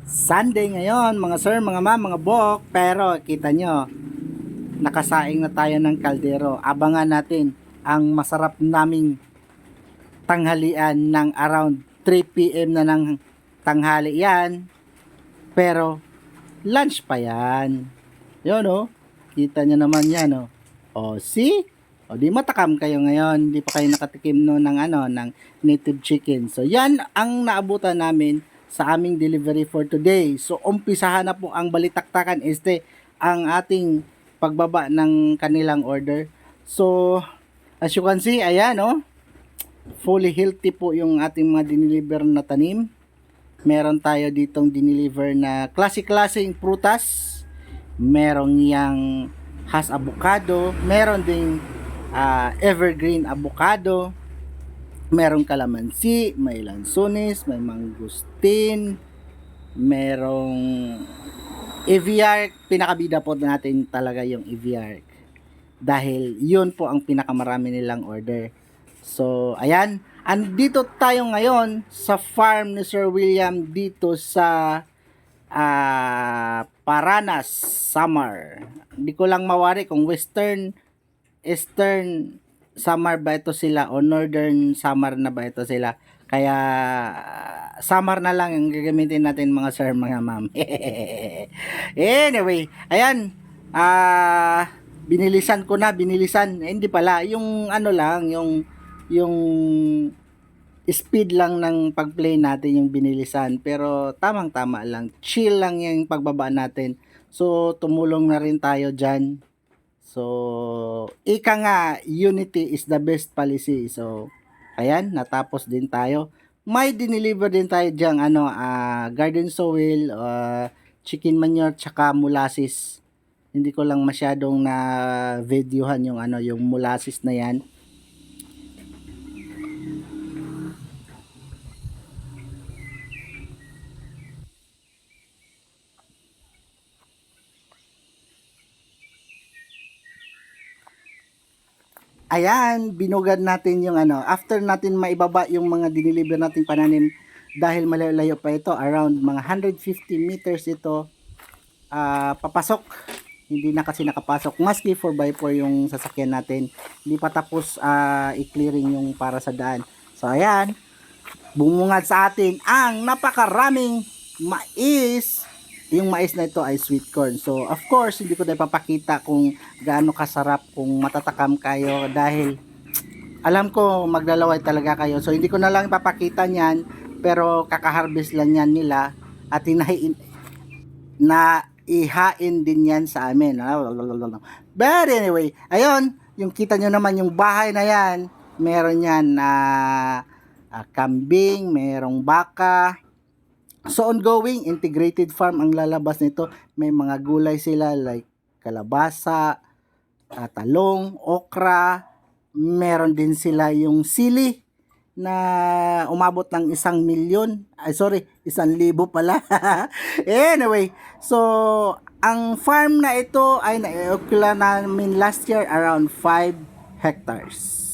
Sunday ngayon, mga sir, mga ma'am, mga bok. Pero kita nyo, nakasaing na tayo ng kaldero. Abangan natin ang masarap naming tanghalian ng around 3 p.m. na ng tanghali yan. Pero lunch pa yan. Yun oh, kita nyo naman yan oh. O see? O di matakam kayo ngayon, hindi pa kayo nakatikim no ng ng native chicken. So yan ang naabutan namin sa aming delivery for today. So umpisahan na po ang balitaktakan ang ating pagbaba ng kanilang order. So as you can see, ayan oh, fully healthy po yung ating mga diniliver na tanim. Meron tayo ditong diniliver na klase-klaseng prutas. Merong yang has avocado, meron ding evergreen avocado, merong kalamansi, may lansones, may mangustin, merong aviark. Pinakabida po natin talaga yung aviark dahil yun po ang pinakamarami nilang order. So ayan, andito tayo ngayon sa farm ni Sir William dito sa Paranas, Samar. Hindi ko lang mawari kung Eastern Samar ba ito sila o Northern Samar na ba ito sila. Kaya Samar na lang ang gagamitin natin mga sir, mga ma'am. Anyway, ayan. Binilisan ko na, hindi pala. Yung lang, yung speed lang ng pag-play natin yung binilisan, pero tamang-tama lang, chill lang yung pagbaba natin. So tumulong na rin tayo dyan. So ika nga, unity is the best policy. So ayan, natapos din tayo. May dineliver din tayo dyan garden soil, chicken manure, tsaka molasses. Hindi ko lang masyadong na videohan yung molasses na yan. Ayan, binugad natin yung after natin maibaba yung mga diniliver nating pananim, dahil malayo pa ito, around mga 150 meters ito, papasok. Hindi na kasi nakapasok, maski 4x4 yung sasakyan natin, hindi pa tapos i-clearing yung para sa daan. So ayan, bumungad sa atin ang napakaraming mais. Yung mais na ito ay sweet corn. So of course hindi ko na ipapakita kung gaano kasarap, kung matatakam kayo, dahil alam ko maglalaway talaga kayo. So hindi ko na lang ipapakita niyan, pero kakaharvest lang yan nila at ihain din yan sa amin. But anyway, ayun, yung kita nyo naman yung bahay na yan, meron yan kambing, merong baka. So ongoing, integrated farm ang lalabas nito. May mga gulay sila like kalabasa, talong, okra. Meron din sila yung sili na umabot ng 1,000,000. Ay sorry, 1,000 pala. Anyway, so ang farm na ito ay naokula namin last year around 5 hectares.